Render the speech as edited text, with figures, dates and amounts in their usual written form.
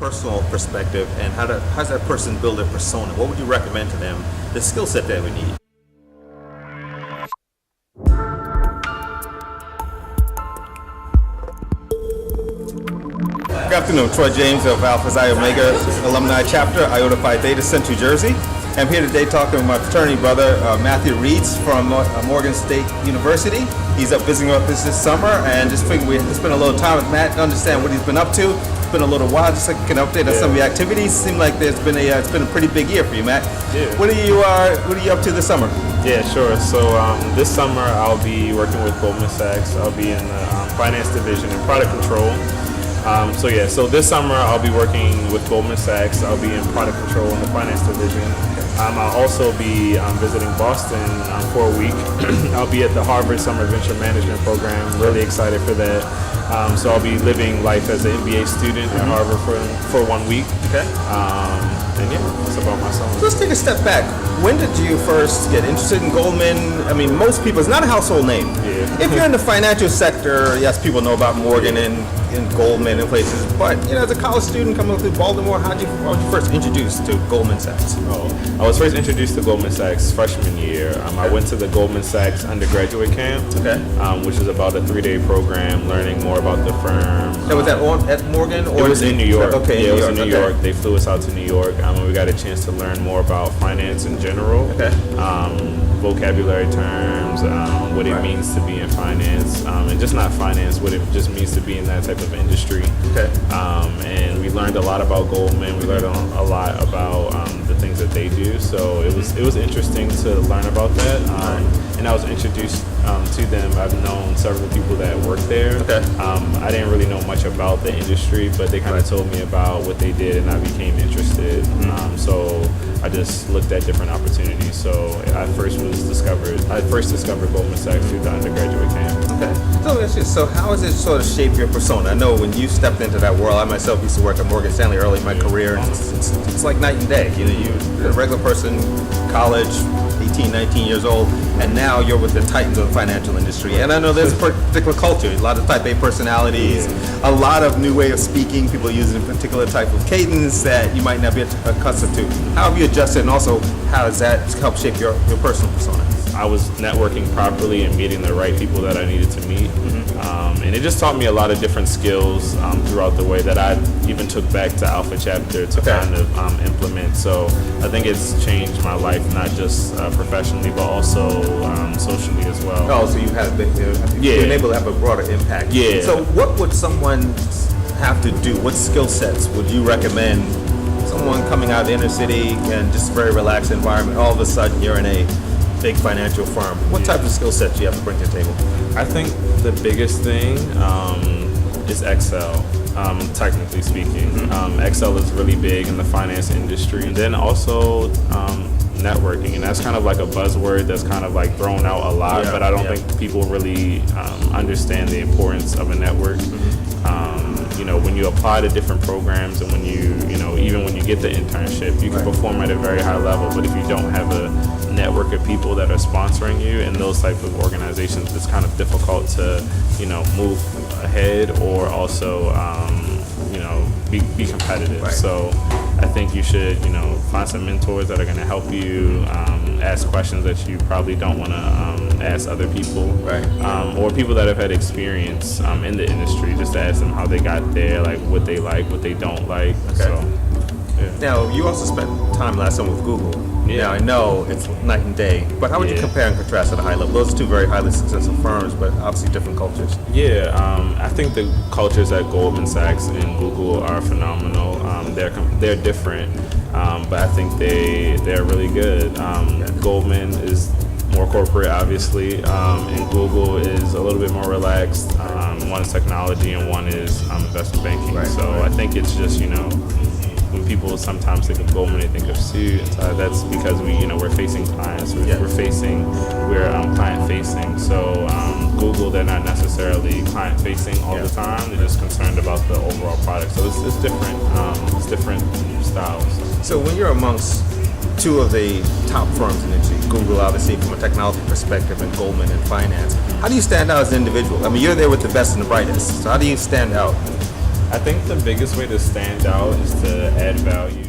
personal perspective, and how does that person build their persona? What would you recommend to them, the skill set that we need? Good afternoon, Troy James of Alpha Xi Omega Alumni Chapter, Iota Phi Theta, Central Jersey. I'm here today talking with my fraternity brother, Matthew Reeds from Morgan State University. He's up visiting with us this summer, and just figured we'd spend a little time with Matt to understand what he's been up to. It's been a little while, just so I can update on some of the activities. Seems like it's been a pretty big year for you, Matt. Yeah. What are you up to this summer? Yeah, sure. So this summer I'll be working with Goldman Sachs. I'll be in the finance division and product control. So this summer I'll be working with Goldman Sachs. I'll be in product control in the finance division. I'll also be visiting Boston for a week. I'll be at the Harvard Summer Venture Management Program. Really excited for that. So I'll be living life as an MBA student at Harvard for 1 week. Okay. And yeah, that's about my summer. So let's take a step back. When did you first get interested in Goldman? I mean, most people, it's not a household name. Yeah. If you're in the financial sector, yes, people know about Morgan and Goldman and places, but as a college student coming through Baltimore, how was you first introduced to Goldman Sachs? I was first introduced to Goldman Sachs freshman year. I went to the Goldman Sachs undergraduate camp, which is about a 3-day program learning more about the firm. So was that at Morgan? Or it was in New York. Okay, yeah, it was in New York. They flew us out to New York, and we got a chance to learn more about finance in general. Vocabulary terms, what it means to be in finance, and just not finance, what it just means to be in that type of industry. And we learned a lot about Goldman. We learned a lot about the things that they do. So it was interesting to learn about that. And I was introduced to them. I've known several people that work there. I didn't really know much about the industry, but they kind of told me about what they did, and I became interested. So I just looked at different opportunities. So I first discovered Goldman Sachs through the undergraduate camp. So how has it sort of shaped your persona? I know when you stepped into that world, I myself used to work at Morgan Stanley early in my career, and it's like night and day. You're a regular person, college, 18, 19 years old, and now you're with the titans of the financial industry. And I know there's a particular culture, a lot of type A personalities, a lot of new way of speaking, people using a particular type of cadence that you might not be accustomed to. How have you adjusted, and also how does that help shape your personal persona? I was networking properly and meeting the right people that I needed to meet. And it just taught me a lot of different skills throughout the way that I even took back to Alpha Chapter to kind of implement. So I think it's changed my life, not just professionally, but also socially as well. Oh, so you've been able to have a broader impact. Yeah. So what would someone have to do? What skill sets would you recommend someone coming out of the inner city and just a very relaxed environment, all of a sudden you're in a big financial firm? What type of skill sets do you have to bring to the table? I think the biggest thing is Excel, technically speaking. Excel is really big in the finance industry. And then also networking, and that's kind of like a buzzword that's kind of like thrown out a lot, but I don't think people really understand the importance of a network. When you apply to different programs, and when even when you get the internship, you can perform at a very high level, but if you don't have a network of people that are sponsoring you in those type of organizations, it's kind of difficult to move ahead or also be competitive. So I think you should find some mentors that are going to help you, ask questions that you probably don't want to ask other people, or people that have had experience in the industry, just to ask them how they got there, like what they don't like. Now, you also spent time last summer with Google. Now, I know it's night and day, but how would you compare and contrast at a high level? Those are two very highly successful firms, but obviously different cultures. I think the cultures at Goldman Sachs and Google are phenomenal. They're different, but I think they're really good. Goldman is more corporate, obviously, and Google is a little bit more relaxed. One is technology and one is investment banking. I think it's just when people sometimes think of Goldman, they think of suit. That's because we're facing clients. We're client facing. So Google, they're not necessarily client facing all the time. They're just concerned about the overall product. So it's different. It's different styles. So when you're amongst two of the top firms in the industry, Google obviously from a technology perspective and Goldman in finance, how do you stand out as an individual? I mean, you're there with the best and the brightest. So how do you stand out? I think the biggest way to stand out is to add value.